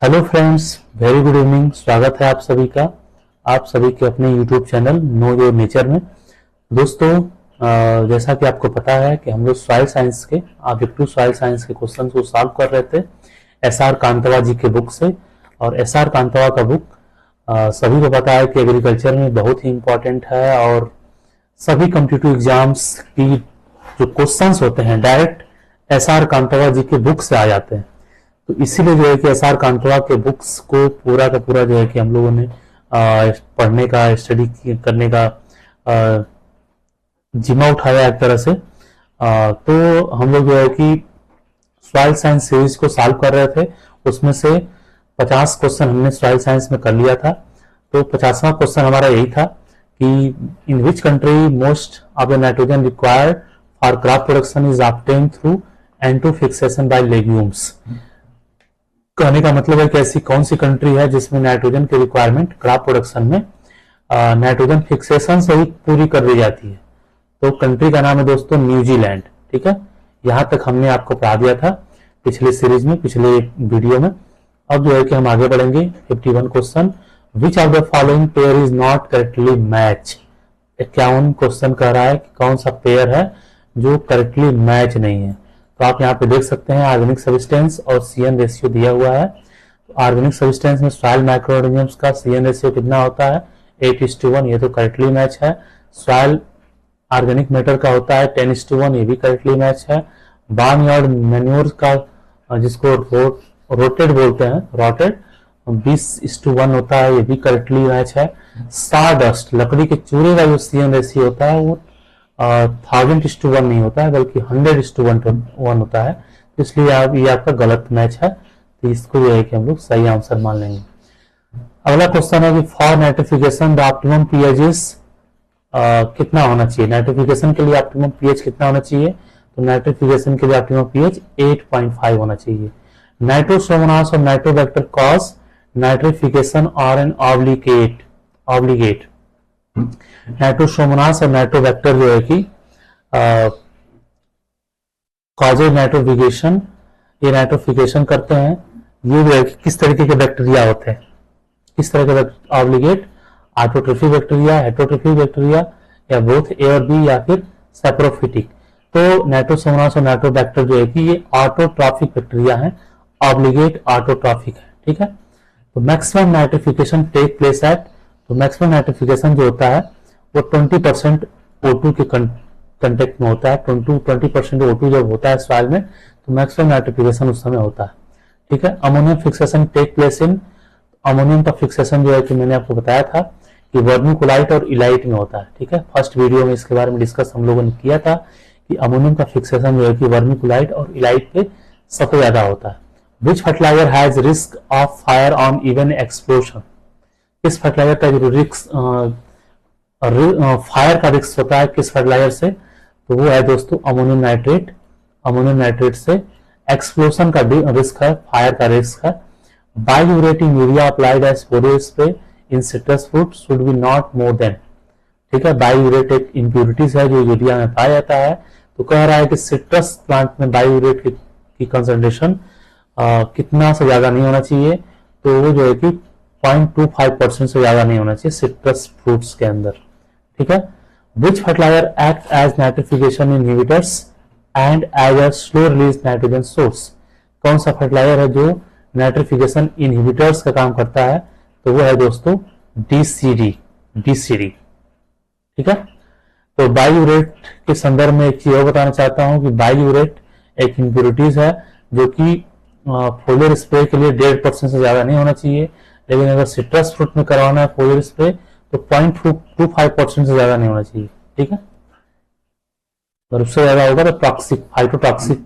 Hello friends, very good evening. स्वागत है आप सभी के अपने YouTube channel know your nature में। दोस्तों, जैसा कि आपको पता है कि हम लोग सॉइल साइंस के ऑब्जेक्टिव सॉइल साइंस के क्वेश्चन को सॉल्व कर रहे थे एसआर कांतवा जी के बुक से। और एसआर कांतवा का बुक सभी को पता है कि एग्रीकल्चर में बहुत ही इम्पोर्टेंट है और सभी कॉम्पिटिटिव एग्जाम्स की जो क्वेश्चंस होते हैं डायरेक्ट एसआर कांतवा जी के बुक से आ जाते हैं। तो इसीलिए जो है कि एसआर कांतवा के बुक्स को पूरा का पूरा जो है कि हम लोगों ने पढ़ने का, स्टडी करने का जिम्मा उठाया एक तरह से। तो हम लोग जो है कि सॉइल साइंस सीरीज को सॉल्व कर रहे थे। उसमें से 50 क्वेश्चन हमने सॉइल साइंस में कर लिया था। तो 50वां क्वेश्चन हमारा यही था कि in which country most of the nitrogen required for crop production is obtained through auto fixation by legumes. कहने का मतलब है कि ऐसी कौन सी कंट्री है जिसमें नाइट्रोजन की रिक्वायरमेंट क्रॉप प्रोडक्शन में नाइट्रोजन फिक्सेशन से ही पूरी कर दी जाती है। तो कंट्री का नाम है दोस्तों न्यूजीलैंड। ठीक है, यहां तक हमने आपको पढ़ा दिया था पिछले सीरीज में, पिछले वीडियो में। अब जो है कि हम आगे बढ़ेंगे। 51 question, which of the following pair is not correctly match. 51 question कह रहा है कि कौन सा पेयर है जो करेक्टली मैच नहीं है। तो आप यहाँ पे देख सकते हैं ऑर्गेनिक सब्सटेंस और सीएन रेशियो दिया हुआ है। तो ऑर्गेनिक सब्सटेंस में सॉइल माइक्रोऑर्गेनिजम्स का सीएन रेशियो कितना होता है 8:1, ये तो करेक्टली मैच है। सॉइल ऑर्गेनिक मैटर का होता है 10:1, ये भी करेक्टली मैच है। बार्नयार्ड मैन्योर का जिसको रोटेड बोलते हैं, रोटेड 20:1 होता है, ये भी करेक्टली मैच है। स्टारडस्ट लकड़ी के चूरे का जो सीएन रेशियो होता है वो 1000:1 नहीं होता है बल्कि 100:1 होता है। तो इसलिए ये आपका गलत मैच है। तो इसको जो है कि हम लोग सही आंसर मान लेंगे। अगला क्वेश्चन है कि for nitrification the optimum pH is कितना होना चाहिए। नाइट्रिफिकेशन के लिए ऑप्टिमम पीएच कितना होना चाहिए। तो नाइट्रिफिकेशन के लिए ऑप्टिमम पीएच 8.5 होना चाहिए। नाइट्रोसोमोनास और नाइट्रोबैक्टर कॉज नाइट्रिफिकेशन और एन ऑब्लिगेट। नाइट्रोसोमोनास और नाइट्रोबैक्टर जो है कि कॉजेज नाइट्रोफिकेशन, ये नाइट्रोफिकेशन करते हैं। ये जो है कि किस तरीके के बैक्टीरिया होते हैं, किस तरह के obligate, autotrophic bacteria, heterotrophic bacteria, या बोथ ए और बी, या फिर सैप्रोफिटिक। तो नाइट्रोसोमोनास और नाइट्रोबैक्टर जो है कि ये ऑटोट्रॉफिक बैक्टीरिया है, ऑब्लिगेट ऑटोट्रॉफिक है। ठीक है, तो maximum nitrification take place at, तो मैक्सिमम नाइट्रिफिकेशन जो होता है वो 20% O2 के कंटेक्ट में होता है। 20% O2 जब होता है सॉइल में तो मैक्सिमम नाइट्रिफिकेशन उस समय होता है। ठीक है, ammonium fixation take place in, ammonium का फिक्सेशन जो है कि मैंने आपको बताया था कि वर्मिकुलाइट और इलाइट में होता है। ठीक है, फर्स्ट वीडियो में इसके बारे में डिस्कस हम लोगों ने किया था कि अमोनियम का फिक्सेशन जो है कि वर्मिकुलाइट और इलाइट पे सबसे ज्यादा होता है। Which fertilizer has risk of fire on even explosion. किस फर्टिलाइजर का जो रिस्क फायर का रिस्क होता है किस फर्टिलाइजर से, तो वो है दोस्तों अमोनियम नाइट्रेट। अमोनियम नाइट्रेट से एक्सप्लोजन का रिस्क है, फायर का रिस्क है। Biuret in urea applied as foliar spray in citrus fruit should be not more than. ठीक है, बायोयूरेट एक इम्प्यूरिटीज है जो यूरिया में पाया जाता है। तो कह रहा है कि सिट्रस प्लांट में बायोयूरेट की कंसंट्रेशन कितना से ज्यादा नहीं होना चाहिए। तो वो जो है कि 0.25% से ज्यादा नहीं होना चाहिए सिट्रस फ्रूट्स के अंदर। ठीक है, which fertilizer act as nitrification inhibitors and as a slow release nitrogen source. कौन सा फर्टिलाइजर है जो नाइट्रिफिकेशन इनहिबिटर्स का काम करता है, तो वो है दोस्तों डीसीडी। ठीक है, तो बायोयूरेट के संदर्भ में एक चीज और बताना चाहता हूं कि बायोयूरेट एक इम्प्यूरिटीज है जो कि फोलियर स्प्रे के लिए 1.5% से ज्यादा नहीं होना चाहिए। लेकिन अगर सिट्रस फ्रूट में करवाना है फोलियर स्प्रे तो 0.25% से ज्यादा नहीं होना चाहिए। ठीक है, अगर उससे ज्यादा होगा तो टॉक्सिक, फाइटोटॉक्सिक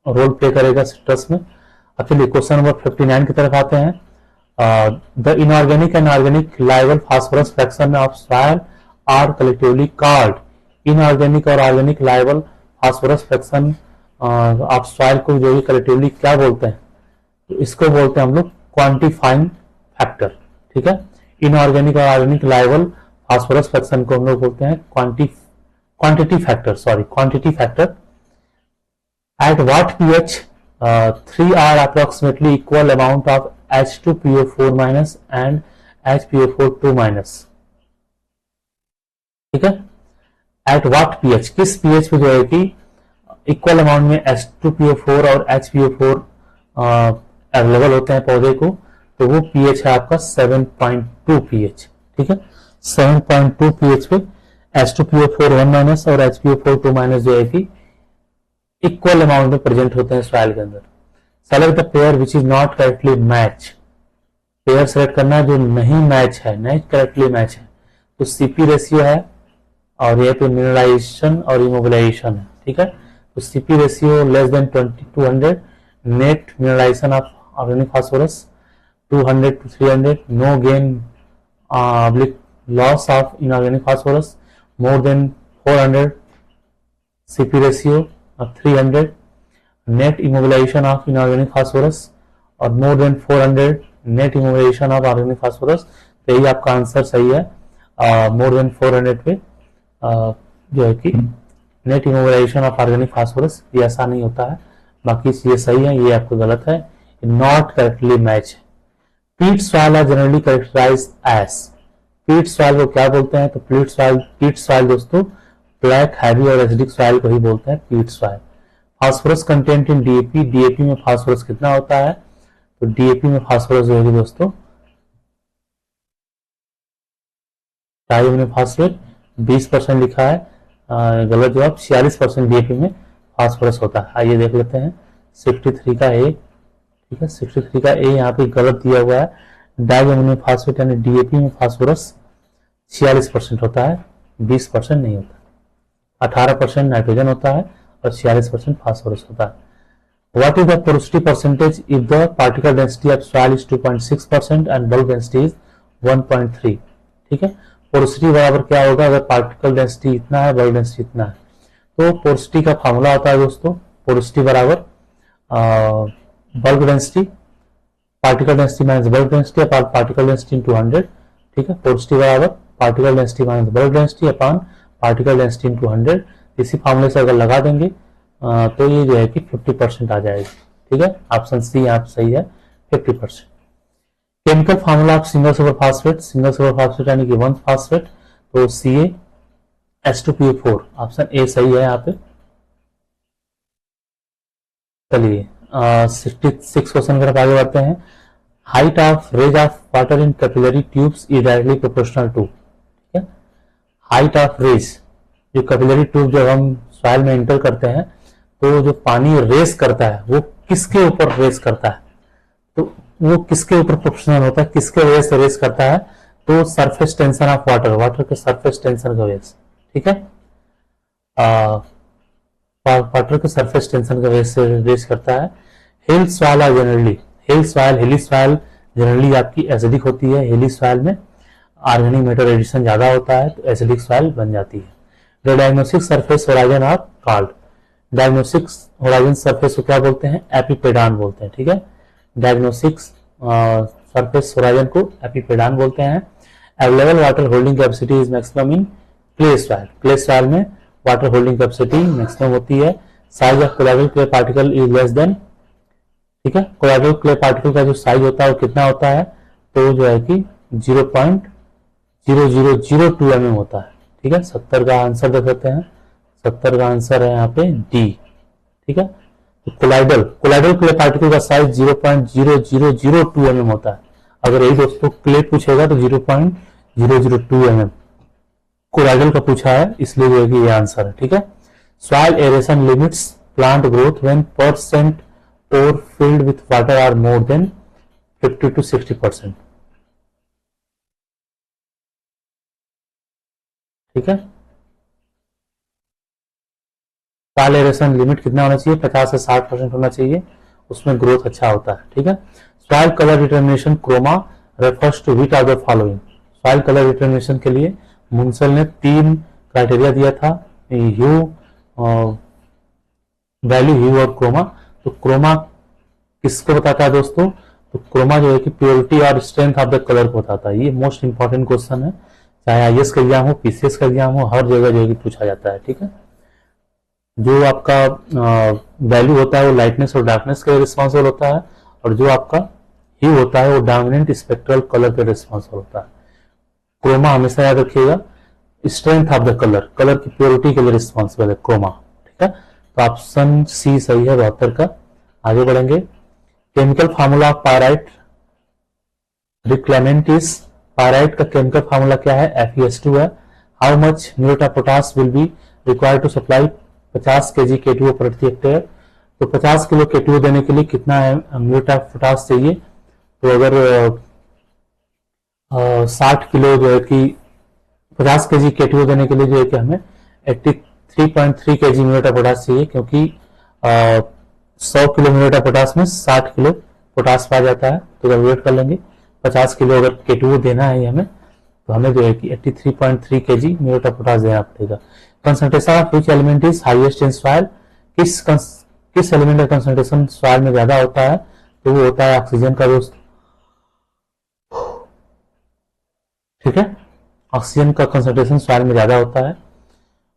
रोल प्ले करेगा सिट्रस में। अब चलिए क्वेश्चन नंबर 59 की तरफ आते हैं। द इनऑर्गेनिक एंड ऑर्गेनिक लाइवल phosphorus fraction of soil are collectively called. Inorganic और ऑर्गेनिक लाइवल फास्फोरस फ्रैक्शन ऑफ सॉइल को जो कलेक्टिवली क्या बोलते हैं, तो इसको बोलते हैं हम लोग क्वांटिफाइंग फैक्टर। ठीक है, इनऑर्गेनिक और ऑर्गेनिक लाइवल फास्फोरस फ्रैक्शन को हम लोग बोलते हैं quantity factor. At what pH 3 are approximately equal amount of H2PO4 minus and HPO4 minus, ठीक है। एट व्हाट पीएच, किस पीएच पे जो है कि इक्वल अमाउंट में H2PO4 और HPO4 अवेलेबल होते हैं पौधे को, तो वो पीएच है आपका 7.2 पीएच, ठीक है। 7.2 पीएच पे H2PO4 1 माइनस और HPO4 2 माइनस जो है कि इक्वल अमाउंट में प्रेजेंट होते हैं सॉइल के अंदर। Select the pair which is not correctly match, pair select करना जो नहीं मैच है, नहीं करेक्टली मैच है। तो सीपी रेशियो है और ये पे मिनरलाइजेशन और इमोबिलाइजेशन है, ठीक है। तो CP ratio less than 200, net mineralization of organic phosphorus 200 to 300, no gain loss of inorganic phosphorus more than 400, CP ratio of 300, net immobilization of inorganic phosphorus और more than 400 net immobilization of organic phosphorus। तो यही आपका answer सही है। more than 400 पे जो है कि net immobilization of organic phosphorus ये ऐसा नहीं होता है, बाकी ये सही है, ये आपको गलत है, नॉट करेक्टली मैच है। Peat soil are generally characterized as, peat soil को क्या बोलते हैं? तो पीट सॉइल दोस्तों ब्लैक हैवी और एसिडिक सॉइल को ही बोलते हैं peat soil. Phosphorus content in DAP, DAP में फास्फोरस कितना होता है? तो डीएपी में फास्फोरस जो है दोस्तों डाइअमोनियम फास्फेट 20% लिखा है, गलत जवाब 46% डीएपी में फास्फोरस होता है। आइए देख लेते हैं 63 का ए, ठीक है। 63 का ए यहाँ पे गलत दिया हुआ है। डाइअमोनियम फास्फेट यानी डीएपी में फास्फोरस 46% होता है, 20% नहीं होता। 18% नाइट्रोजन होता है और 46% फास्फोरस होता है। What is the porosity percentage if the particle density of soil is 2.6% and bulk density is 1.3? ठीक है, पोरोसिटी बराबर क्या होगा अगर पार्टिकल डेंसिटी इतना है, बल्क डेंसिटी इतना है। तो पोरोसिटी का फार्मूला होता है दोस्तों, पोरोसिटी बराबर bulk density, particle density minus bulk density upon particle density in 200, ठीक है। पोरोसिटी बराबर particle density minus bulk density upon particle density in 200। इसी फार्मूले से अगर लगा देंगे तो ये जो है कि 50% आ जाएगी, ठीक है। ऑप्शन सी यहाँ पे सही है, 50%। Chemical formula of single super phosphate, single super phosphate यानी कि 1 फास्फेट, तो CaH2PO4, ऑप्शन ए सही है यहाँ पे। चलिए 66 क्वेश्चन की तरफ आगे बढ़ते हैं। Height of raise of water in capillary tubes is directly proportional to, ठीक है। हाइट ऑफ रेज, जो कैपिलरी ट्यूब जब हम सॉइल में एंटर करते हैं तो जो पानी रेस करता है वो किसके ऊपर रेस करता है? तो वो किसके ऊपर प्रोपोर्शनल होता है, किसके वजह से रेस करता है? तो surface tension of water, water के सरफेस टेंशन की वजह से, ठीक है। वाटर के सरफेस टेंशन की वजह से रेस करता है। Hill soil are generally, hill soil, hilly soil generally आपकी एसिडिक होती है। हिली सॉइल में ऑर्गेनिक मैटर एडिशन ज्यादा होता है तो एसिडिक सॉइल बन जाती है। The diagnostic surface horizon of called, diagnostic horizon surface को क्या बोलते हैं? एपिपेडान बोलते हैं, ठीक है। डायग्नोस्टिक सरफेस होराइजन को एपिपेडान बोलते हैं। Available water holding capacity is maximum in clay soil, clay soil में वाटर होल्डिंग कैपेसिटी मैक्सिमम होती है। Size of colloidal clay particle is less than, ठीक है। कोलाइडल क्ले पार्टिकल का जो साइज होता है वो कितना होता है? तो जो है कि 0.0002 mm होता है, ठीक है। 70 का आंसर देख लेते हैं, 70 का आंसर है यहाँ पे डी, ठीक है। तो कोलाइडल क्ले पार्टिकल का साइज 0.0002 mm होता है। अगर यही दोस्तों क्ले पूछेगा तो 0.002 mm कोलाइडल का पूछा है, इसलिए जो है कि ये आंसर है, ठीक है। Soil aeration limits plant growth when percent और filled with water are more than 50 to 60%, ठीक है। सॉइल एरेशन लिमिट कितना होना चाहिए? 50 से 60% होना चाहिए, उसमें ग्रोथ अच्छा होता है, ठीक है। Soil colour determination chroma refers to which of the following, soil colour determination के लिए मुंसल ने 3 क्राइटेरिया दिया था, ह्यू, वैल्यू, ह्यू और क्रोमा। तो क्रोमा किसको बताता है दोस्तों? तो क्रोमा जो है कि प्योरिटी और स्ट्रेंथ ऑफ द कलर को बताता है। ये मोस्ट इंपॉर्टेंट क्वेश्चन है, चाहे आईएएस का एग्जाम हो, पीसीएस का एग्जाम हो, हर जगह जो है कि पूछा जाता है, ठीक है। जो आपका वैल्यू होता है वो लाइटनेस और डार्कनेस के लिए रिस्पॉन्सिबल होता है, और जो आपका ह्यू होता है वो डोमिनेंट स्पेक्ट्रल कलर के रिस्पॉन्सिबल होता है। क्रोमा हमेशा याद रखिएगा, strength of the colour, colour की प्योरिटी के लिए रिस्पॉन्सिबल है क्रोमा। ठीक है, तो ऑप्शन सी सही है 72 का। आगे बढ़ेंगे। Chemical formula of pyrite reclamant is, pyrite का केमिकल फार्मूला क्या है? FeS2 है। How much muriate of potash will be required to supply 50 kg K2O प्रति हेक्टेयर। तो 50 किलो K2O देने के लिए कितना म्यूरेट ऑफ पोटास चाहिए? तो अगर 60 किलो जो है कि 50 kg K2O देने के लिए जो है कि हमें 83.3 kg म्यूरेट ऑफ पोटास चाहिए, क्योंकि 100 किलो म्यूरेट ऑफ पोटास में 60 किलो पोटास पाया जाता है। तो कैलकुलेट कर लेंगे, 50 किलो अगर K2O देना है हमें, तो हमें जो है कि 83.3 kg म्यूरेट ऑफ पोटास देना पड़ेगा। Concentration of which element is highest in soil, किस एलिमेंट का कंसंट्रेशन सॉइल में ज्यादा होता है? तो वो होता है ऑक्सीजन का दोस्त। ठीक है, ऑक्सीजन का कंसंट्रेशन सॉइल में ज्यादा होता है।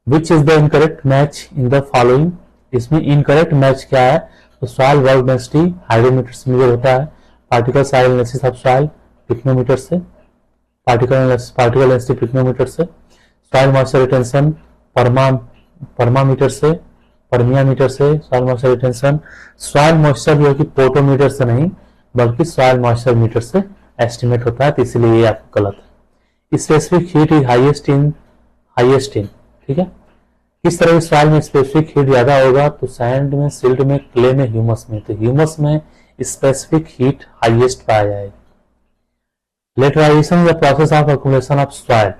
Which is the incorrect match in the following, इसमें इनकरेक्ट मैच क्या है? तो सॉइल वर्क डेंसिटी हाइड्रोमीटर से मेजर होता है, particle size analysis of soil pycnometer से, पार्टिकल डेंसिटी पिक्नोमीटर से, सॉइल मॉइस्चर रिटेंशन परमामीटर से, परमियामीटर से, soil moisture retention, soil moisture जो है कि पोटोमीटर से नहीं बल्कि सॉइल मॉइस्चर मीटर से एस्टिमेट होता है, तो इसलिए ये आपको गलत है। Specific heat is highest in, ठीक है, किस तरह के सॉइल में स्पेसिफिक हीट ज्यादा होगा? तो सैंड में, सिल्ट में, क्ले में, ह्यूमस में। तो ह्यूमस में स्पेसिफिक हीट हाईएस्ट पाया जाएगा। Laterisation the process of accumulation of soil,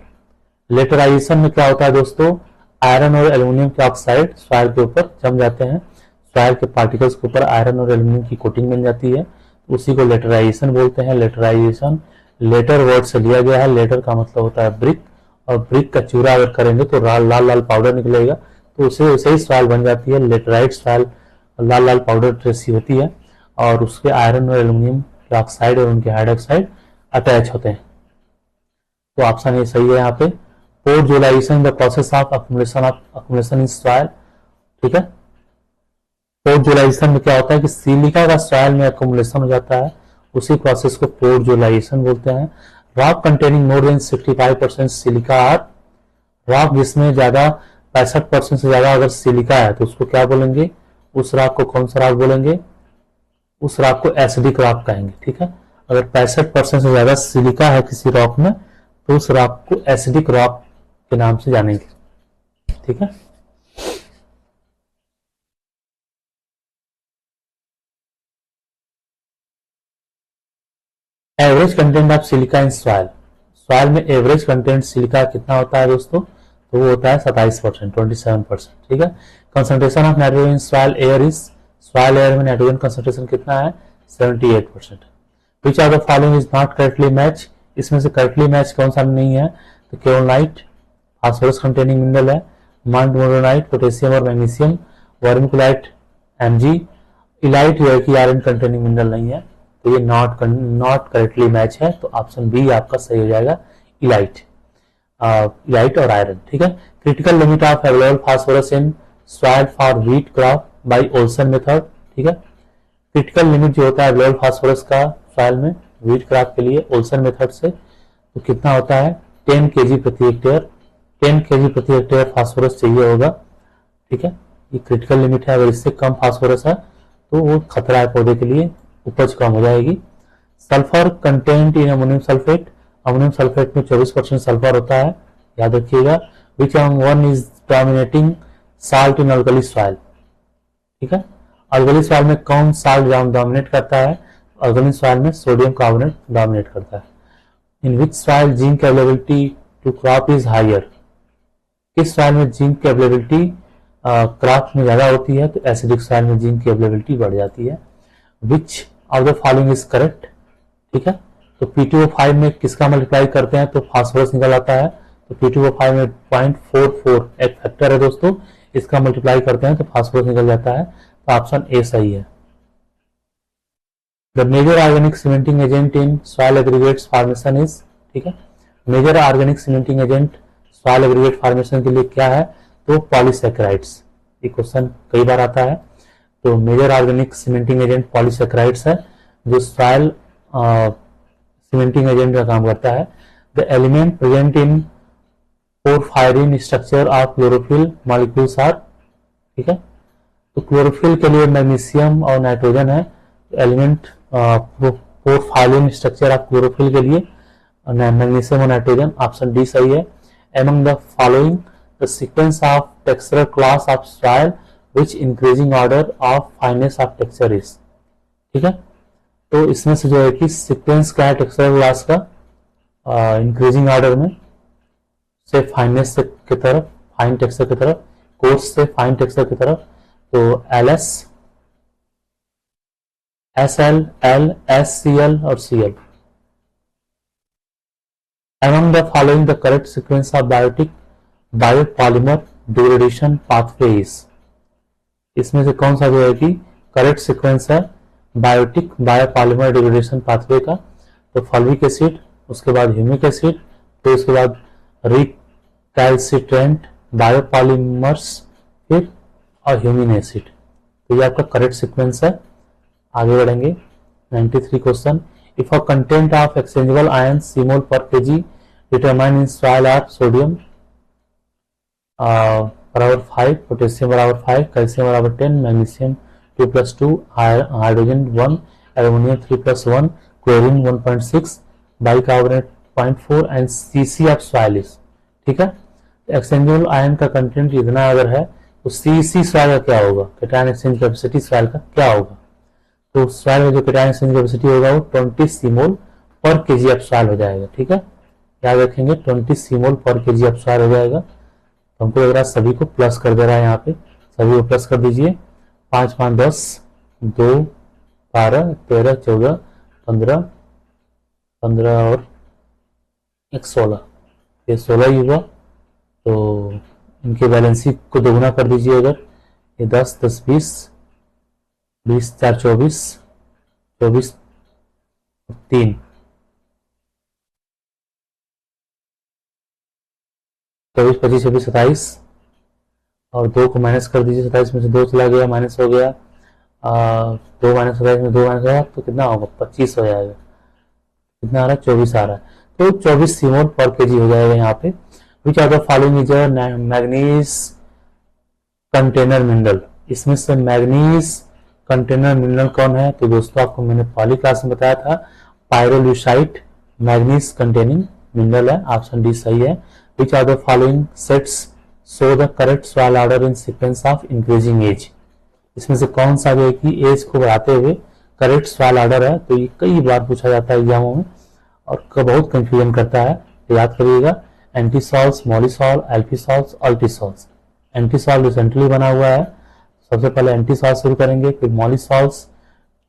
laterisation में क्या होता है दोस्तों? आयरन और एल्यूमिनियम के ऑक्साइड सॉइल के ऊपर जम जाते हैं, सॉइल के पार्टिकल्स के ऊपर आयरन और एल्यूमिनियम की कोटिंग बन जाती है, उसी को लेटराइजेशन बोलते हैं। लेटराइजेशन लेटर वर्ड से लिया गया है, लेटर का मतलब होता है ब्रिक, और ब्रिक का चूरा अगर करेंगे तो लाल लाल पाउडर निकलेगा, तो उसे वैसे ही सॉइल बन जाती है। लेटराइट सॉइल लाल लाल पाउडर जैसी होती है, और उसके आयरन और एल्यूमिनियम के ऑक्साइड और उनके हाइड्रोक्साइड अटैच होते हैं। तो ऑप्शन ये सही है यहाँ पे। Podzolization the process of accumulation in soil, ठीक है। पोर्टजुलाइजेशन में क्या होता है कि सिलिका का सॉइल में अक्युमुलेशन हो जाता है, उसी प्रोसेस को पोर्टजुलाइजेशन बोलते हैं। Rock containing more than 65% silica are, rock जिसमें ज्यादा 65% से ज्यादा अगर सिलिका है तो उसको क्या बोलेंगे? उस रॉक को कौन सा रॉक बोलेंगे? उस रॉक को एसिडिक रॉक कहेंगे, ठीक है। अगर 65% से ज्यादा सिलिका है किसी रॉक में तो उस रॉक को एसिडिक रॉक के नाम से जानेंगे, ठीक है। Average content of silica in soil, soil में एवरेज कंटेंट सिलिका कितना होता है दोस्तों? तो वो होता है 27%, 27%, ठीक है। Concentration of nitrogen in soil air is, soil air में नाइट्रोजन कंसंट्रेशन कितना है? 78%। विच of the following is not correctly match, इसमें से करेक्टली मैच कौन सा नहीं है? तो केओलाइट फास्फोरस कंटेनिंग मिनरल है, मोंटमोरोनाइट पोटेशियम और मैग्नीशियम, वर्मिकुलाइट Mg, इलाइट जो है कि आयरन कंटेनिंग मिनरल नहीं है, तो ये नॉट करेक्टली मैच है, तो ऑप्शन बी आपका सही हो जाएगा, इलाइट, इलाइट और आयरन, ठीक है। Critical limit of available phosphorus in soil for wheat crop by Olsen method, ठीक है। क्रिटिकल लिमिट जो होता है अवेलेबल फास्फोरस का सॉइल में व्हीट क्रॉप के लिए ओल्सन मेथड से, तो कितना होता है? 10 kg प्रति हेक्टेयर, 10 kg प्रति हेक्टेयर फास्फोरस चाहिए होगा, ठीक है। ये क्रिटिकल लिमिट है, अगर इससे कम फास्फोरस है तो वो खतरा है पौधे के लिए, उपज कम हो जाएगी। Sulphur content in ammonium sulphate, ammonium sulphate में 24% सल्फर होता है, याद रखिएगा। Which one is dominating salt in alkali soil, ठीक है। अल्कली सॉइल में कौन साल्ट डोमिनेट करता है? अल्कली सॉइल में सोडियम कार्बोनेट डोमिनेट करता है। In which soil zinc availability to crop is higher, किस सॉइल में जिंक की अवेलेबिलिटी क्रॉप में ज्यादा होती है? तो एसिडिक सॉइल में जिंक की अवेलेबिलिटी बढ़ जाती है। Which of the following is correct, ठीक है। तो P2O5 में किसका मल्टीप्लाई करते हैं तो फास्फोरस निकल आता है, तो P2O5 में 0.44 एक फैक्टर है दोस्तों, इसका मल्टीप्लाई करते हैं तो फास्फोरस निकल जाता है, तो ऑप्शन ए सही है। The major organic cementing agent in soil aggregates formation is, ठीक है। Major organic cementing agent soil aggregate formation के लिए क्या है? तो पॉलीसैकेराइड्स, ये क्वेश्चन कई बार आता है। तो major organic cementing agent polysaccharides है, जो सॉइल सीमेंटिंग एजेंट का काम करता है। The element present in porphyrin structure of chlorophyll molecules are, ठीक है। तो क्लोरोफिल के लिए मैग्नीशियम और नाइट्रोजन है। Element porphyrin structure of chlorophyll के लिए मैग्नीशियम और नाइट्रोजन, ऑप्शन डी सही है। Among the following the sequence of texture class of soil which increasing order of finance of texture is, ठीक है। तो इसमें से जो है कि सीक्वेंस क्या है टेक्सचर क्लास का, इंक्रीजिंग ऑर्डर में से फाइनेस की तरफ, फाइन टेक्सचर की तरफ, कोर्स से फाइन टेक्सचर की तरफ। तो LS, SL, L, SCl और Cl। Among the following the correct sequence of biopolymer degradation pathway is, इसमें से कौन सा जो है कि करेक्ट सीक्वेंस है बायोपॉलीमर डिग्रेडेशन पाथवे का। तो फॉल्विक एसिड, उसके बाद ह्यूमिक एसिड, फिर उसके बाद रिकैल्सिट्रेंट बायोपॉलीमर्स, फिर और ह्यूमिन एसिड। तो ये आपका करेक्ट सीक्वेंस है। आगे बढ़ेंगे 93 question. If a content of exchangeable ion cmol per kg determine in soil of sodium बराबर 5, पोटेशियम बराबर 5, कैल्शियम बराबर 10, magnesium 2+2, hydrogen 1, aluminium 3+1, chlorine 1.6, bicarbonate 0.4 and CC of soil is, ठीक है। एक्सचेंजेबल आयन का content इतना अगर है तो सीसी सॉइल का क्या होगा, कैटायन एक्सचेंज कैपेसिटी सॉइल का क्या होगा। तो सॉइल में जो कैटायन एक्सचेंज कैपेसिटी होगा वो 20 सीमोल पर केजी ऑफ सॉइल हो जाएगा, ठीक है। याद रखेंगे 20 सीमोल पर केजी ऑफ सॉइल हो जाएगा। तो हमको लग रहा है सभी को प्लस कर दे रहा है, यहाँ पे सभी को प्लस कर दीजिए। 5 5 10, 2 12 13 14 15 15 और 1 16, ये 16 ही हुआ। तो इनके बैलेंसी को दोगुना कर दीजिए। अगर ये 10 10 20 20 4 24 24 3 24 25 26 27 और 2 को माइनस कर दीजिए। 27 में से 2 चला गया, माइनस हो गया। 2 माइनस 27 में 2 माइनस होगा तो कितना होगा, 25 हो जाएगा। कितना आ रहा है, 24 आ रहा है। तो 24 सीमोल पर केजी हो जाएगा यहाँ पे। Which are the following is manganese container mineral, इसमें से मैग्नीज कंटेनर मिनरल कौन है। तो दोस्तों आपको मैंने पहली क्लास में बताया था पायरोल्यूसाइट मैग्नीज कंटेनिंग मिनरल है, ऑप्शन डी सही है। Which are the following sets show the correct soil order in sequence of increasing age, इसमें से कौन सा जो है कि एज को बढ़ाते हुए करेक्ट सॉइल ऑर्डर है। तो ये कई बार पूछा जाता है एग्जामों में और बहुत कंफ्यूजन करता है, तो याद करिएगा एंटीसॉल्स, मॉलिसॉल, एल्फिसॉल्स, अल्टीसॉल्स। एंटीसॉल रिसेंटली बना हुआ है, सबसे पहले एंटीसॉल शुरू करेंगे, फिर मॉलिसॉल्स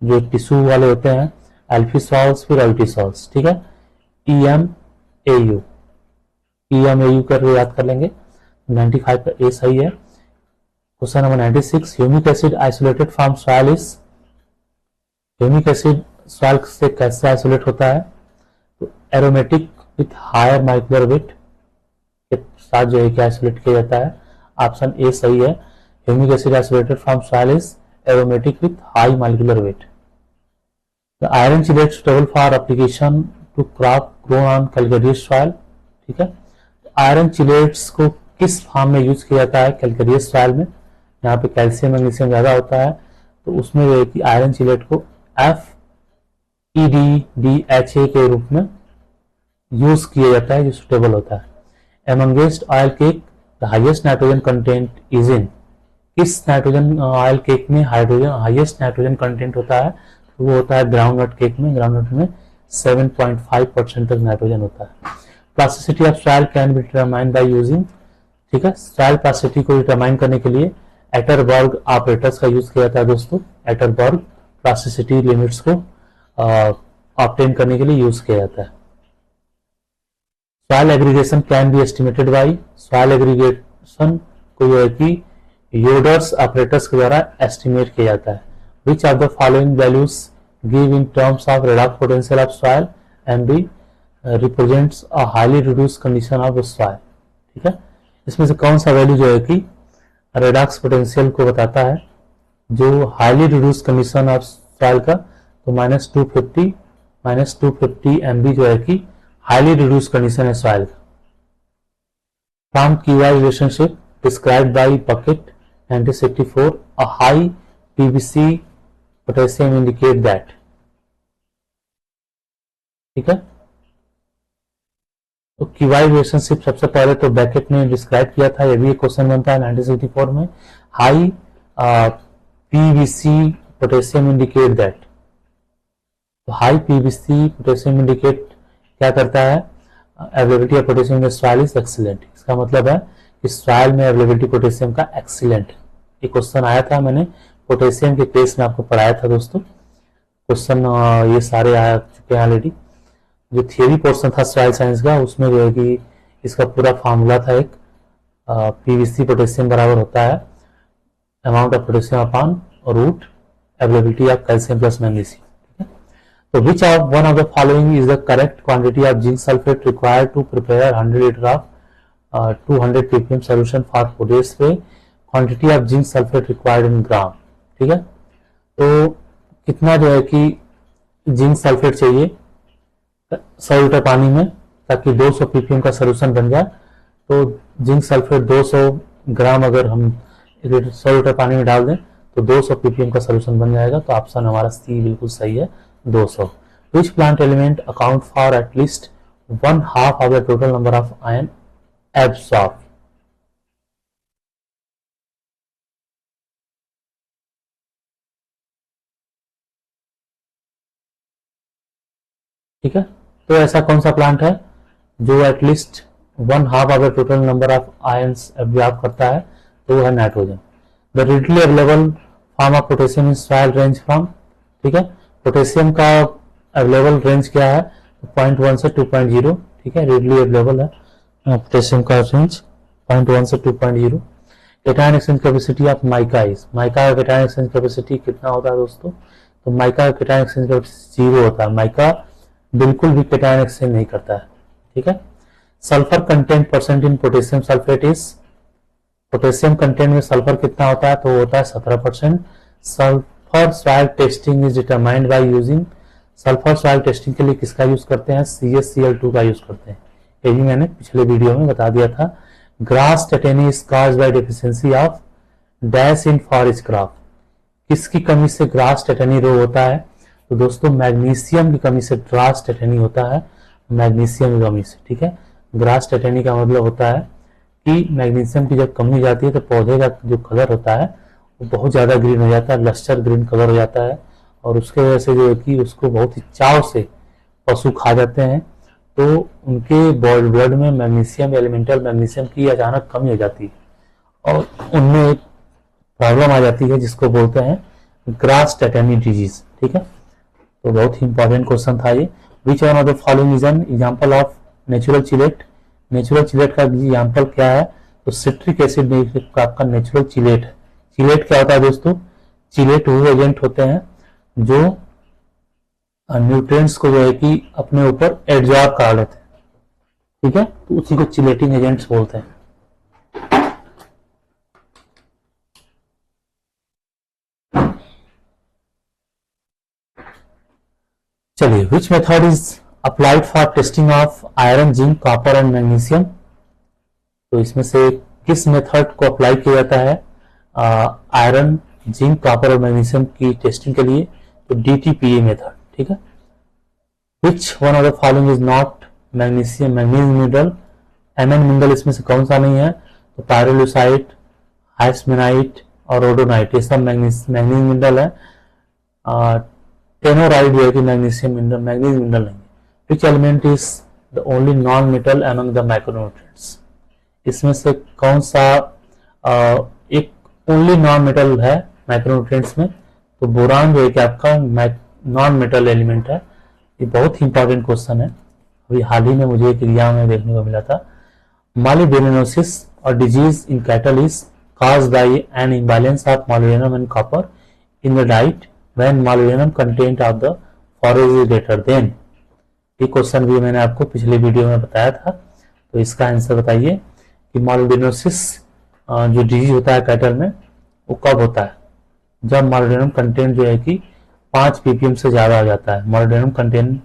जो टिश्यू वाले होते हैं, एल्फिसॉल्स, फिर अल्टीसॉल्स, ठीक है। EMAU करके याद कर लेंगे। 95 का ए सही है। Question number 96, humic acid isolated from soil is, humic acid soil से कैसे आइसोलेट होता है। तो एरोमेटिक विथ हायर माइक्रोलर वेट के साथ जो है कि आइसोलेट किया जाता है, ऑप्शन ए सही है। Humic acid isolated from soil is aromatic with high molecular weight. The iron chelate suitable for application to crop grown on calcareous soil, ठीक है। आयरन चिलेट्स को किस फॉर्म में यूज किया जाता है कैलकेरियस सॉइल में, यहाँ पे कैल्शियम मैग्नीशियम ज्यादा होता है, तो उसमें जो है कि आयरन चिलेट को FeDDHA के रूप में यूज किया जाता है, जो सुटेबल होता है। Amongst oil cake the highest nitrogen content is in, किस नाइट्रोजन ऑयल केक में हाइड्रोजन हाईएस्ट नाइट्रोजन कंटेंट होता है, तो वो होता है ग्राउंडनट केक में। ग्राउंडनट में 7.5% तक नाइट्रोजन होता है। Plasticity of soil can be determined by using, ठीक है। सॉइल प्लास्टिसिटी को डिटरमाइन करने के लिए एटरबर्ग ऑपरेटर्स का यूज किया जाता है दोस्तों। एटरबर्ग प्लास्टिसिटी लिमिट्स को ऑब्टेन करने के लिए यूज किया जाता है। Soil aggregation can be estimated by, soil aggregation को जो है कि योडर्स ऑपरेटर्स के द्वारा एस्टिमेट किया जाता है। Which are the following values give in terms of redox potential of soil and B represents a highly reduced condition of soil, ठीक है। इसमें से कौन सा वैल्यू जो है कि रेडॉक्स पोटेंशियल को बताता है, जो highly reduced condition of soil का, तो -250 -250 MB जो है कि हाईली रिड्यूस कंडीशन है सॉइल का। From QI relationship described bye bucket 1964 a high PVC potassium indicate that. ठीक है, तो QI रिलेशनशिप सबसे पहले तो बैकेट ने डिस्क्राइब किया था, ये भी एक क्वेश्चन बनता है 1964 में। High PVC potassium indicate that. तो हाई PVC पोटेशियम इंडिकेट क्या करता है, availability of potassium in soil is excellent. इसका मतलब है कि सॉइल में अवेलेबिलिटी पोटेशियम का एक्सीलेंट। ये क्वेश्चन आया था, मैंने पोटेशियम के केस में आपको पढ़ाया था दोस्तों। क्वेश्चन ये सारे आ चुके हैं ऑलरेडी। जो थियरी पोर्शन था सॉइल साइंस का, उसमें जो है कि इसका पूरा फार्मूला था एक, PVC पोटेशियम बराबर होता है amount of potassium upon root availability of calcium plus magnesium. तो which of one of the following is the correct quantity of zinc sulfate required to prepare 100 liter of 200 ppm solution for potash पे quantity of zinc sulfate required in gram। ठीक है, तो कितना जो है कि zinc sulphate चाहिए 100 litre पानी में ताकि 200 ppm का सोल्यूशन बन जाए। तो जिंक सल्फेट 200 ग्राम अगर हम 100 लीटर पानी में डाल दें तो 200 ppm का सोल्यूशन बन जाएगा। तो ऑप्शन हमारा सी बिल्कुल सही है, 200। Which plant element account for at least 1/2 of the total number of ion absorbed? ठीक है, तो ऐसा कौन सा प्लांट है जो at least 1/2 of the total number of ions absorb करता है, तो वो है nitrogen. The readily available form of potassium in soil range from. ठीक है, पोटेशियम का अवेलेबल रेंज क्या है, 0.1 से 2.0। ठीक है, रेडली अवेलेबल है पोटेशियम का रेंज 0.1 से 2.0। Cation exchange capacity of mica is. Mica का कैटायन एक्सचेंज कैपेसिटी कितना होता है दोस्तों, तो माइका का कैटायन एक्सचेंज कैपेसिटी 0 होता है। माइका बिल्कुल भी कैटायन एक्सचेंज नहीं करता है। ठीक है, sulphur content percent in potassium sulphate is. Potassium content में सल्फर कितना होता है, तो होता है 17%। Sulphur soil testing is determined by using. Sulphur soil testing के लिए किसका यूज करते हैं, CaCl2 का यूज करते हैं। ये भी मैंने पिछले वीडियो में बता दिया था। Grass tetany is caused by deficiency of dash in forest crop. किसकी कमी से ग्रास टेटेनी रोग होता है, तो दोस्तों मैग्नीशियम की कमी से ग्रास टेटेनी होता है, मैग्नीशियम की कमी से। ठीक है, ग्रास टेटेनी का मतलब होता है कि मैग्नीशियम की जब कमी हो जाती है तो पौधे का जो कलर होता है वो बहुत ज्यादा ग्रीन हो जाता है, लस्टर ग्रीन कलर हो जाता है, और उसके वजह से जो है कि उसको बहुत ही चाव से पशु खा जाते हैं। तो उनके ब्लड में मैग्नीशियम, एलिमेंटल मैग्नीशियम की अचानक कमी हो जाती है और उनमें एक प्रॉब्लम आ जाती है जिसको बोलते हैं ग्रास टेटेनी डिजीज। ठीक है, तो बहुत ही इंपॉर्टेंट क्वेश्चन था ये। Which one of the following is an example of natural chelate. Natural chelate का एग्जांपल क्या है, तो सिट्रिक एसिड का आपका नेचुरल चिलेट है। चिलेट क्या होता है दोस्तों, चिलेट वो एजेंट होते हैं जो न्यूट्रिएंट्स को जो है कि अपने ऊपर एब्जॉर्ब कर लेते हैं। ठीक है, तो उसी को चिलेटिंग एजेंट्स बोलते हैं। चलिए, which method is applied for testing of iron, zinc, copper and magnesium. तो इसमें से किस मेथड को अप्लाई किया जाता है आयरन, जिंक, कॉपर और मैग्नीशियम की टेस्टिंग के लिए, तो DTPA मेथड। ठीक है, which one of the following is not magnesium, manganese mineral. Mn mineral इसमें से कौन सा नहीं है, तो पायरोलुसाइट, हाइस्मेनाइट और रोडोनाइट, ये सब मैग्नीज मिनरल है। टेनोराइड जो है कि मैग्नीशियम मिनरल, मैग्नीज मिनरल नहीं है। Which element is the only non metal among the micronutrients. इसमें से कौन सा एक ओनली नॉन मेटल है माइक्रोन्यूट्रिएंट्स में, तो बोरान जो है कि आपका नॉन मेटल एलिमेंट है। ये बहुत ही इंपॉर्टेंट क्वेश्चन है, अभी हाल ही में मुझे एक एग्जाम में देखने को मिला था। मॉलिब्डेनोसिस और disease in cattle is caused by an imbalance of molybdenum and copper in the diet when molybdenum content of the forage is greater than। ये क्वेश्चन भी मैंने आपको पिछले वीडियो में बताया था। तो इसका आंसर बताइए कि मॉलिब्डेनोसिस जो डिजीज होता है कैटल में वो कब होता है, जब मॉलिब्डेनम कंटेंट जो है कि 5 ppm से ज़्यादा आ जाता है। मोलिब्डेनम कंटेन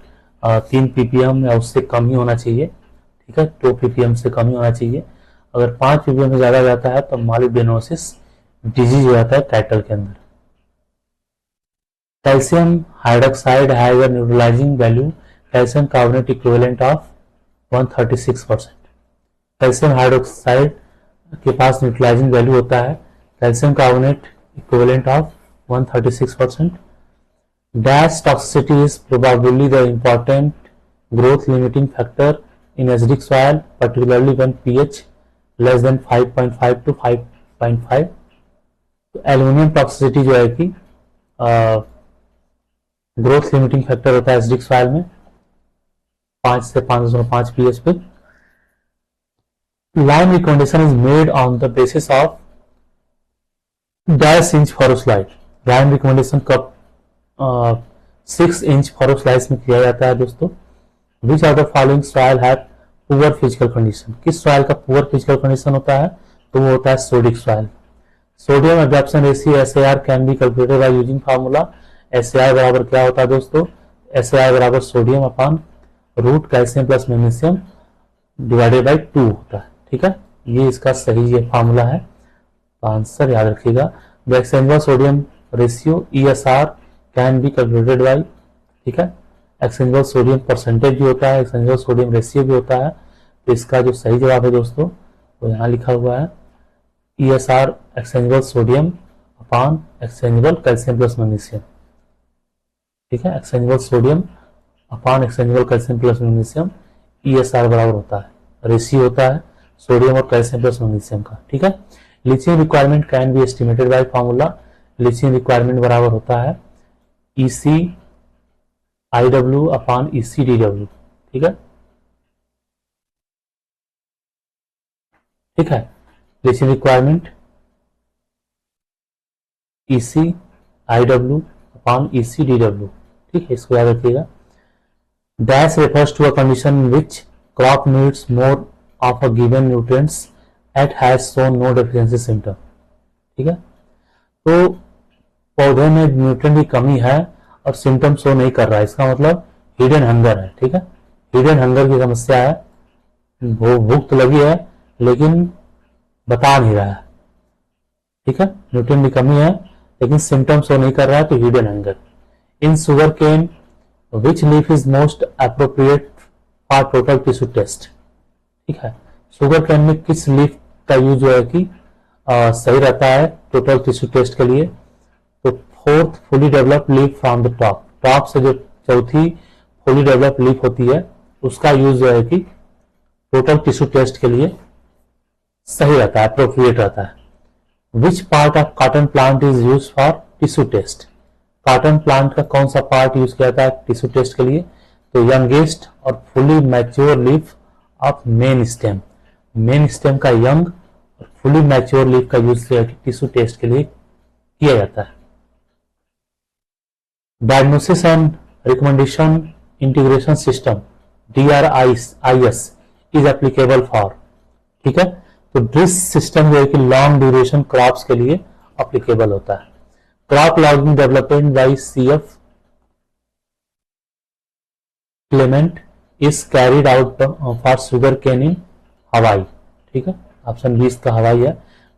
3 ppm या उससे कम ही होना चाहिए, ठीक है, 2 ppm से कम ही होना चाहिए। अगर 5 ppm से ज़्यादा जाता है तो मोलिब्डेनोसिस डिजीज हो जाता है कैटल के अंदर। Calcium hydroxide has a neutralising value calcium carbonate equivalent of 136%। Calcium hydroxide के पास न्यूट्रलाइजिंग वैल्यू होता है calcium carbonate equivalent of 136%। Dash toxicity is probably the important growth limiting factor in acidic soil, particularly when pH less than 5.5 to 5.5। तो aluminium toxicity जो है कि growth limiting factor होता है acidic soil में 5 से 5.5 pH पे। Lime recommendation is made on the basis of dash inch furrow slide। Lime recommendation कब 6 इंच फॉरो स्लाइस में किया जाता है दोस्तों। Which are the following soil have poor physical condition. किस सॉइल का पुअर फिजिकल कंडीशन होता है, तो वो होता है sodic soil. Sodium absorption ratio SAR can be calculated by using formula. SAR बराबर क्या होता है दोस्तों, SAR बराबर sodium upon root calcium plus magnesium divided by 2 होता है, ठीक है। ये इसका सही ये फार्मूला है, तो आंसर याद रखिएगा। The exchange sodium ratio ESR can be calculated by, ठीक है। एक्सचेंजेबल सोडियम परसेंटेज भी होता है, एक्सचेंजेबल सोडियम रेशियो भी होता है। तो इसका जो सही जवाब है दोस्तों वो यहाँ लिखा हुआ है ESR exchangeable sodium upon exchangeable calcium plus magnesium, ठीक है। Exchangeable sodium upon exchangeable calcium plus magnesium ESR बराबर होता है, रेशियो होता है सोडियम और कैल्शियम प्लस मैग्नीशियम का, ठीक है। Leaching requirement can be estimated by formula. Leaching requirement बराबर होता है EC/IW अपॉन EC/DW, ठीक है, ठीक है। Leaching requirement EC/IW upon EC/DW, ठीक है, इसको याद रखिएगा। Dash refers to a condition in which crop needs more of a given nutrients at has shown no deficiency symptom, ठीक है। तो पौधे में न्यूट्रिएंट की कमी है और सिम्टम शो नहीं कर रहा है, इसका मतलब हिडन हंगर है, ठीक है। हिडन हंगर की समस्या है, वो भूख तो लगी है लेकिन बता नहीं रहा है, ठीक है। न्यूट्रिएंट की कमी है लेकिन सिम्टम शो नहीं कर रहा है, तो hidden hunger. In sugarcane which leaf is most appropriate for total tissue test, ठीक है। शुगर केन में किस लीफ का यूज जो है कि सही रहता है टोटल टिश्यू टेस्ट के लिए, तो fourth fully developed leaf from the top, top से जो चौथी फुली डेवलप्ड लीफ होती है उसका यूज जो है कि टोटल टिश्यू टेस्ट के लिए सही रहता है, अप्रोप्रिएट रहता है। Which part of cotton plant is use for tissue test. Cotton plant का कौन सा पार्ट यूज किया जाता है टिश्यू टेस्ट के लिए, तो यंगेस्ट और fully mature leaf of main stem. Main stem का यंग और फुली मैच्योर लीफ का यूज टिश्यू टेस्ट के लिए किया जाता है। Diagnosis and recommendation integration system DRIS is applicable for, ठीक है। तो ड्रिस सिस्टम जो है कि लॉन्ग ड्यूरेशन क्रॉप्स के लिए एप्लीकेबल होता है। Crop logging development by CF Clement is carried out for sugar cane in Hawaii, ठीक है। ऑप्शन 20 का हवाई है।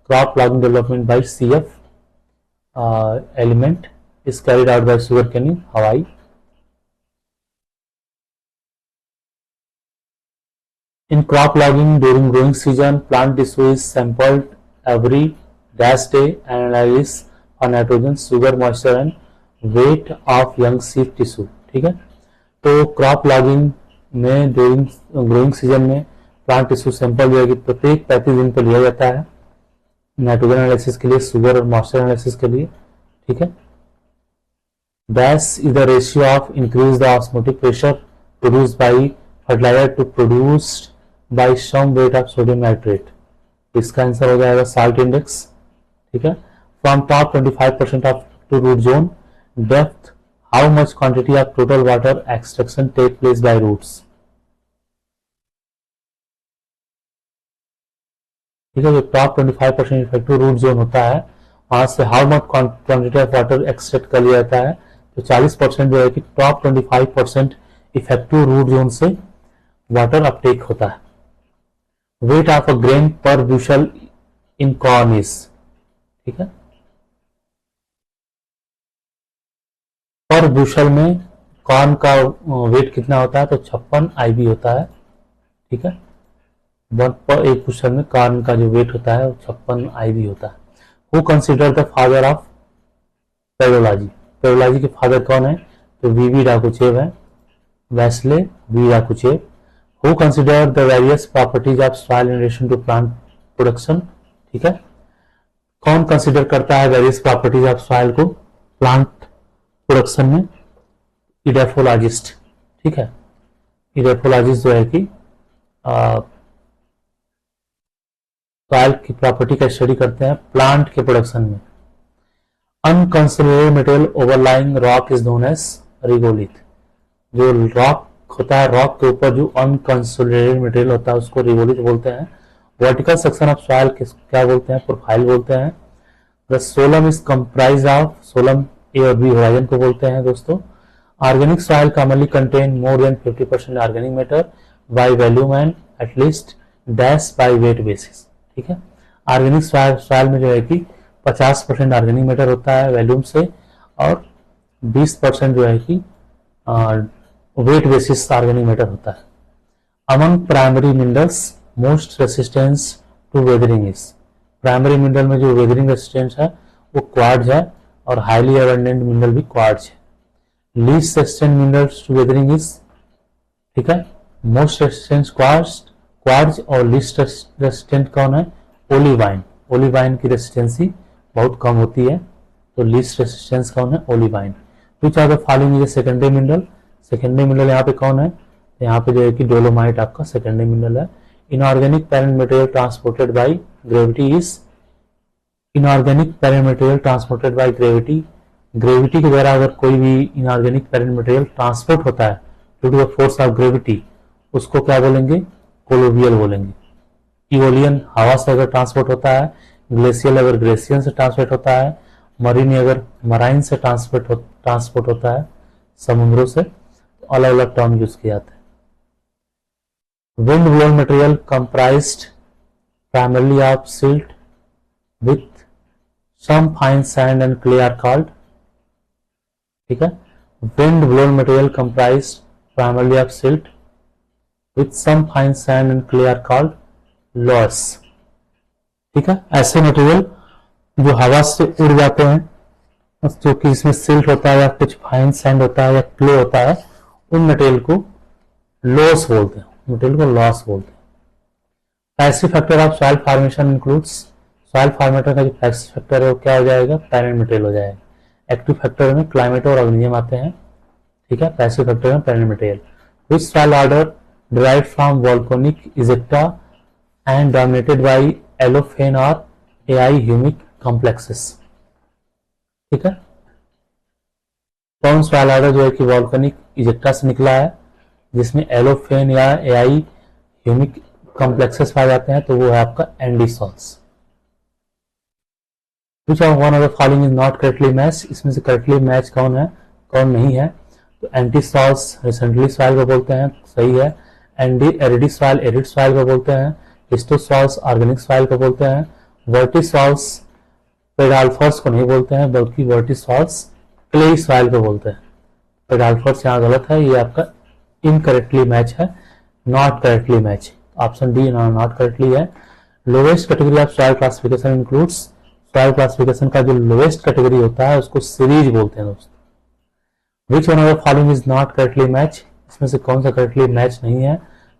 Crop logging development by CF element is carried out by sugarcane in Hawaii. In crop logging during growing season, plant tissue is sampled every dash day and analyzed for nitrogen, sugar, moisture and weight of young seed tissue, ठीक है। तो crop logging में during growing season में plant tissue sample जो है कि प्रत्येक 35 दिन पर लिया जाता है नाइट्रोजन एनालिसिस के लिए, शुगर और मॉइस्चर एनालिसिस के लिए, ठीक है। Dash is the ratio of increase the osmotic pressure produced by fertilizer to produced by some weight of sodium nitrate। इसका आंसर हो जाएगा salt index, ठीक है। From top 25% of to root zone depth, how much quantity of total water extraction take place by roots, ठीक है। जो top 25% effective root zone होता है वहां से how much quantity of water extract कर लिया जाता है, तो 40% जो है कि टॉप 25% इफेक्टिव रूट जोन से वाटर अपटेक होता है। वेट ऑफ अ ग्रेन पर ब्यूशल इन कॉर्न इज, ठीक है, पर ब्यूशल में कॉर्न का वेट कितना होता है, तो 56 IB होता है, ठीक है। एक क्वेश्चन में कॉर्न का जो वेट होता है वो 56 IB होता है। Who consider the father of pedology, pedology के फादर कौन है, तो वीवी डाकुचेव है, Vasily V Dokuchaev. Who consider the various properties of soil in relation to plant production, ठीक है, कौन कंसिडर करता है वेरियस प्रॉपर्टीज ऑफ सॉइल को प्लांट प्रोडक्शन में, इडेफोलॉजिस्ट, ठीक है। इडेफोलॉजिस्ट जो है कि सॉइल की प्रॉपर्टी का स्टडी करते हैं प्लांट के प्रोडक्शन में। Unconsolidated material overlying rock is known as regolith, जो रॉक होता है, रॉक के ऊपर जो अनकंसोलिडेटेड मटेरियल होता है उसको रिगोलिथ बोलते हैं। वर्टिकल सेक्शन ऑफ सॉइल क्या बोलते हैं, प्रोफाइल बोलते हैं। द सोलम इज कंप्राइज ऑफ, सोलम ए और बी होराइजन को बोलते हैं दोस्तों। Organic soil commonly contain more than 50% organic matter by volume and at least dash by weight basis, ठीक है। ऑर्गेनिक सॉइल में जो है कि 50% ऑर्गेनिक मैटर होता है वॉल्यूम से, और 20% जो है कि वेट बेसिस ऑर्गेनिक मैटर होता है। Among primary minerals most resistance to weathering is, primary mineral में जो वेदरिंग रेसिस्टेंस है वो क्वार्ट्ज है, और हाईली एबंडेंट मिनरल भी क्वार्ट्ज है। Least resistant minerals to weathering is, ठीक है, मोस्ट रेसिस्टेंस क्वार्ट्ज, और लीस्ट रेसिस्टेंट कौन है, ओलिवाइन। ओलिवाइन की रेसिस्टेंसी बहुत कम होती है, तो लीस्ट रेसिस्टेंस कौन है, olivine. Which are the following is secondary mineral, secondary mineral यहाँ पे कौन है, यहाँ पे जो है कि डोलोमाइट आपका सेकेंडरी मिनरल है। Inorganic parent material transported by gravity is, inorganic parent material transported by gravity, gravity के द्वारा अगर कोई भी इनऑर्गेनिक पैरेंट मटेरियल ट्रांसपोर्ट होता है due to the force of gravity, उसको क्या बोलेंगे, कोलोवियल बोलेंगे। इओलियन हवा से अगर ट्रांसपोर्ट होता है, ग्लेशियल अगर ग्लेशियन से ट्रांसपोर्ट होता है, मरीन अगर मराइन से ट्रांसपोर्ट होता है समुद्रों से, तो अलग अलग टर्म यूज किए जाते हैं। Wind blown material comprised primarily of silt with some fine sand and clay are called, ठीक है। Wind blown material comprised primarily of silt with some fine sand and clay are called loess, ठीक है। ऐसे material जो हवा से उड़ जाते हैं, जो कि इसमें सिल्ट होता है या कुछ फाइन सैंड होता है या क्ले होता है, उन मटेरियल को लॉस बोलते हैं, मटेरियल को लॉस बोलते हैं। Passive factor of soil formation includes, soil formation का जो पैसिव फैक्टर है वो क्या हो जाएगा, पैरेंट मटेरियल हो जाएगा। एक्टिव फैक्टर में क्लाइमेट और ऑर्गेनिज्म आते हैं, ठीक है। पैसिव फैक्टर में parent material. Which soil order derived from volcanic ejecta and dominated by allophane और एआई ह्यूमिक कॉम्प्लेक्सेस, ठीक है। कौन सॉइल ऑर्डर जो है कि वोल्केनिक इजेक्टा से निकला है, जिसमें एलोफेन या एआई ह्यूमिक कॉम्प्लेक्सेस पाए जाते हैं, तो वो है आपका एंडीसॉल्स। Which of one of the following is not correctly matched, इसमें से करेक्टली मैच कौन है, कौन नहीं है, तो एंटीसॉल्स रिसेंटली सॉइल को बोलते हैं, सही है। एरिडी सॉइल एरिड सॉइल को बोलते हैं। हिस्टोसॉल्स ऑर्गेनिक सॉइल को बोलते हैं। वर्टिसॉल्स पेडाल्फर्स को नहीं बोलते हैं, बल्कि वर्टिसॉल्स क्ले सॉइल को बोलते हैं। पेडाल्फर्स यहाँ गलत है, ये आपका इनकरेक्टली मैच है, not correctly match, option D not correctly है। Lowest category of soil classification includes, soil classification का जो लोवेस्ट कैटेगरी होता है उसको सीरीज बोलते हैं दोस्तों। Which one of the following is not correctly match, इसमें से कौन सा करेक्टली मैच नहीं है,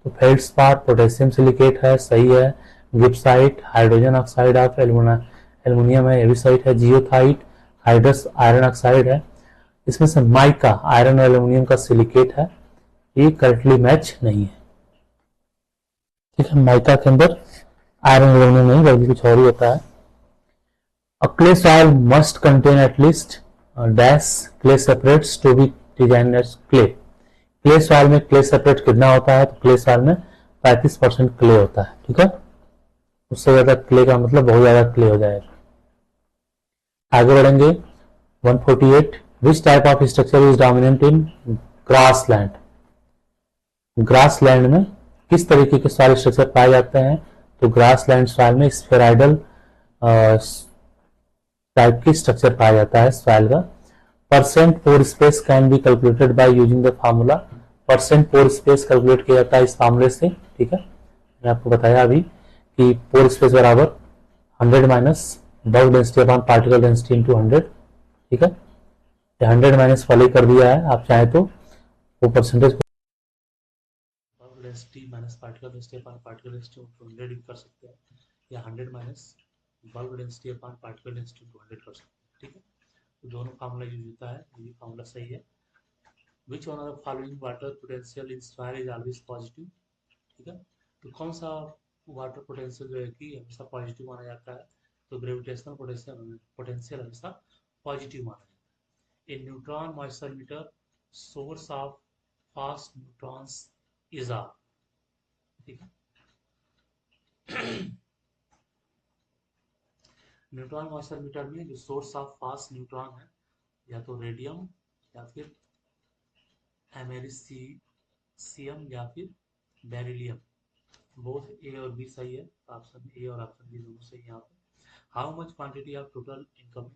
तो फेल्डस्पार पोटेशियम सिलिकेट है, सही है। गिब्साइट हाइड्रोजन ऑक्साइड ऑफ एल्युमिनियम है, ये भी सही है। जियोथाइट हाइड्रस आयरन ऑक्साइड है। इसमें से माइका आयरन और एल्युमिनियम का सिलिकेट है, ये करेक्टली मैच नहीं है, ठीक है। माइका के अंदर आयरन एल्युमिनियम नहीं बल्कि कुछ और ही होता है। A clay soil must contain at least dash clay separates to be designed as clay. Clay soil में clay separate कितना होता है, तो clay soil में 35% clay होता है, ठीक है। उससे ज्यादा clay का मतलब बहुत ज्यादा clay हो जाएगा। आगे बढ़ेंगे 148 which type of structure is dominant in grass land, grass land में किस तरीके के सॉइल स्ट्रक्चर पाए जाते हैं, तो ग्रास लैंड सॉइल में स्फेराइडल टाइप की स्ट्रक्चर पाया जाता है सॉइल का। Percent pore space can be calculated by using the formula, percent pore space calculate किया जाता है इस फार्मूले से, ठीक है, मैंने आपको बताया अभी कि पोर स्पेस बराबर 100 minus bulk density upon particle density into 100, ठीक है, 100 माइनस फॉलो कर दिया है, आप चाहे तो वो percentage bulk density minus particle density upon particle density into 100 भी कर सकते हैं, या 100 minus bulk density upon particle density into 100 कर सकते हैं, ठीक है, तो दोनों फार्मूला यूज होता है, ये फार्मूला सही है। Which one of the following water potential in soil is always positive, ठीक है, तो कौन सा वाटर पोटेंशियल जो है कि हमेशा पॉजिटिव माना जाता है, तो ग्रेविटेशनल पोटेंशियल पोटेंशियल हमेशा पॉजिटिव माना जाता है। A neutron moisture meter source of fast neutrons is are, ठीक है, न्यूट्रॉन मॉइस्चर मीटर में जो सोर्स ऑफ फास्ट न्यूट्रॉन है, या तो रेडियम या फिर एमेरिसियम या फिर बेरिलियम, बोथ ए और बी सही है, ऑप्शन ए और ऑप्शन बी दोनों सही है यहाँ पे। How much quantity of total incoming,